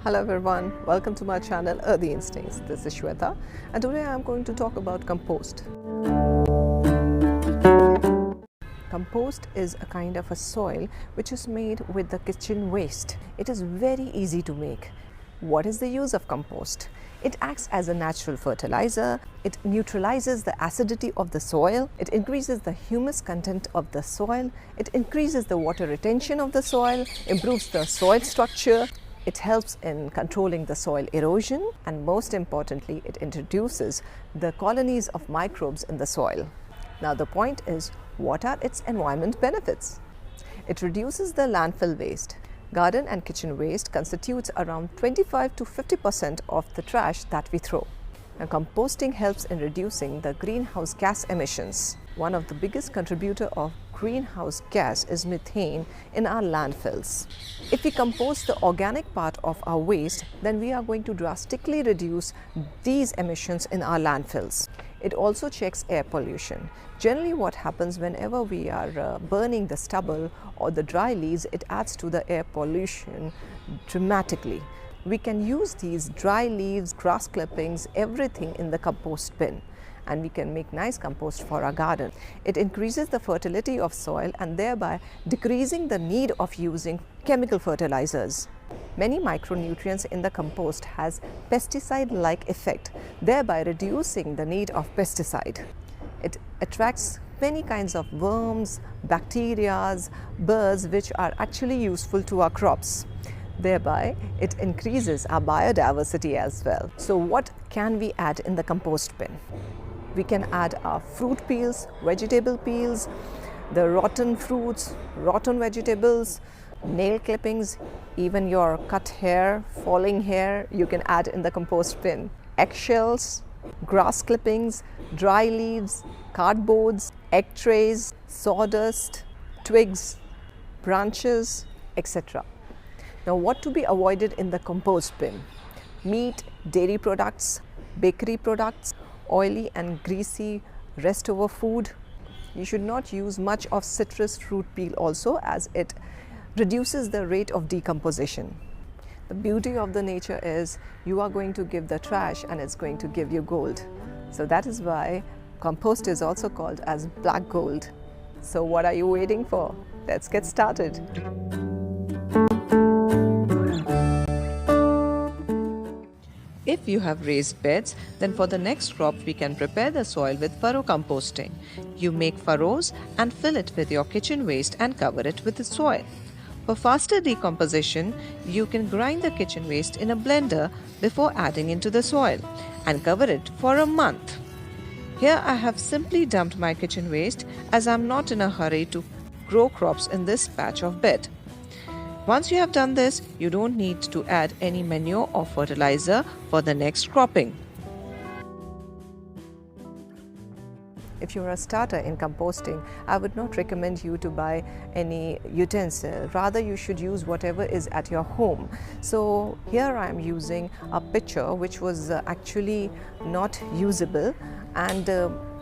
Hello everyone, welcome to my channel Earthy Instincts. This is Shweta and today I am going to talk about compost. Compost is a kind of a soil which is made with the kitchen waste. It is very easy to make. What is the use of compost? It acts as a natural fertilizer, it neutralizes the acidity of the soil, it increases the humus content of the soil, it increases the water retention of the soil, improves the soil structure. It helps in controlling the soil erosion, and most importantly, it introduces the colonies of microbes in the soil. Now the point is, what are its environment benefits? It reduces the landfill waste. Garden and kitchen waste constitutes around 25 to 50% of the trash that we throw. Now, composting helps in reducing the greenhouse gas emissions. One of the biggest contributor of greenhouse gas is methane in our landfills. If we compost the organic part of our waste, then we are going to drastically reduce these emissions in our landfills. It also checks air pollution. Generally what happens whenever we are burning the stubble or the dry leaves, it adds to the air pollution dramatically. We can use these dry leaves, grass clippings, everything in the compost bin, and we can make nice compost for our garden. It increases the fertility of soil and thereby decreasing the need of using chemical fertilizers. Many micronutrients in the compost has pesticide-like effect, thereby reducing the need of pesticide. It attracts many kinds of worms, bacteria, birds which are actually useful to our crops. Thereby, it increases our biodiversity as well. So what can we add in the compost bin? We can add our fruit peels, vegetable peels, the rotten fruits, rotten vegetables, nail clippings, even your cut hair, falling hair, you can add in the compost bin. Eggshells, grass clippings, dry leaves, cardboards, egg trays, sawdust, twigs, branches, etc. Now, what to be avoided in the compost bin? Meat, dairy products, bakery products, oily and greasy leftover food. You should not use much of citrus fruit peel also, as it reduces the rate of decomposition. The beauty of the nature is you are going to give the trash and it's going to give you gold. So that is why compost is also called as black gold. So what are you waiting for? Let's get started. If you have raised beds, then for the next crop we can prepare the soil with furrow composting. You make furrows and fill it with your kitchen waste and cover it with the soil. For faster decomposition, you can grind the kitchen waste in a blender before adding into the soil and cover it for a month. Here I have simply dumped my kitchen waste as I am not in a hurry to grow crops in this patch of bed. Once you have done this, you don't need to add any manure or fertilizer for the next cropping. If you're a starter in composting, I would not recommend you to buy any utensil. Rather, you should use whatever is at your home. So here I am using a pitcher which was actually not usable and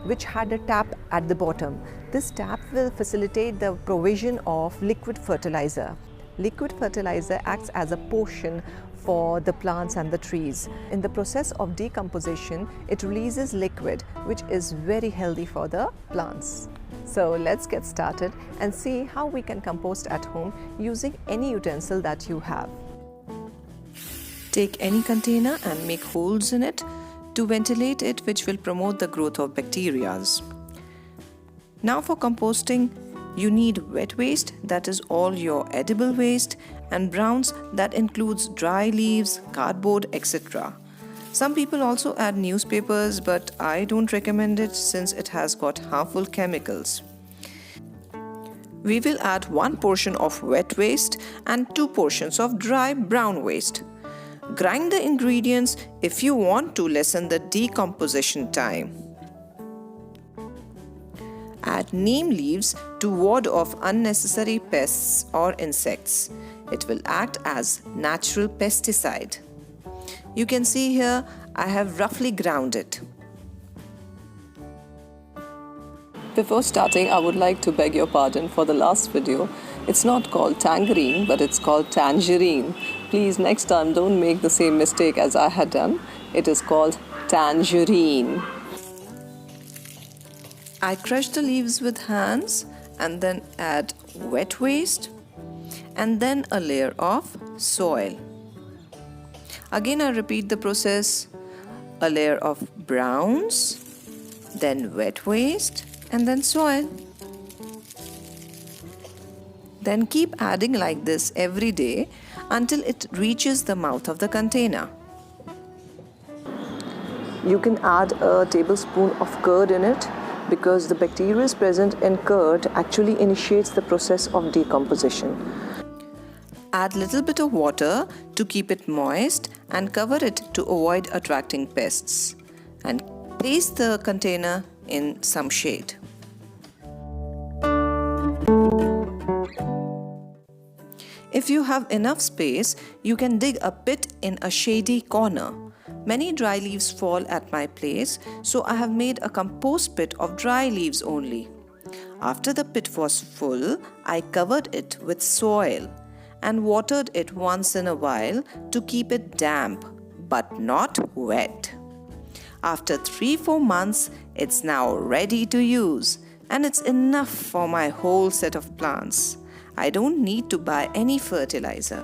which had a tap at the bottom. This tap will facilitate the provision of liquid fertilizer. Liquid fertilizer acts as a potion for the plants and the trees. In the process of decomposition, it releases liquid, which is very healthy for the plants. So let's get started and see how we can compost at home using any utensil that you have. Take any container and make holes in it to ventilate it, which will promote the growth of bacteria. Now for composting, you need wet waste, that is all your edible waste, and browns, that includes dry leaves, cardboard, etc. Some people also add newspapers, but I don't recommend it since it has got harmful chemicals. We will add 1 portion of wet waste and 2 portions of dry brown waste. Grind the ingredients if you want to lessen the decomposition time. Add neem leaves to ward off unnecessary pests or insects. It will act as natural pesticide. You can see here I have roughly ground it. Before starting, I would like to beg your pardon for the last video. It's not called tangerine, but it's called tangerine. please next time don't make the same mistake as I had done. It is called tangerine. I crush the leaves with hands and then add wet waste and then a layer of soil. Again I repeat the process, a layer of browns, then wet waste and then soil. Then keep adding like this every day until it reaches the mouth of the container. You can add a tablespoon of curd in it because the bacteria present in curd actually initiates the process of decomposition. Add little bit of water to keep it moist and cover it to avoid attracting pests. And place the container in some shade. If you have enough space, you can dig a pit in a shady corner. Many dry leaves fall at my place, so I have made a compost pit of dry leaves only. After the pit was full, I covered it with soil and watered it once in a while to keep it damp, but not wet. After 3-4 months, it's now ready to use, and it's enough for my whole set of plants. I don't need to buy any fertilizer.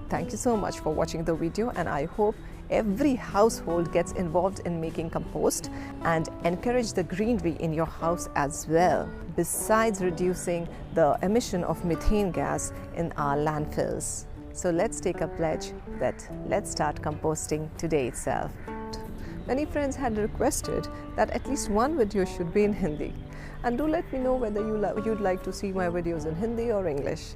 Thank you so much for watching the video, and I hope every household gets involved in making compost and encourage the greenery in your house as well, besides reducing the emission of methane gas in our landfills. So let's take a pledge that let's start composting today itself. Many friends had requested that at least one video should be in Hindi. And do let me know whether you'd like to see my videos in Hindi or English.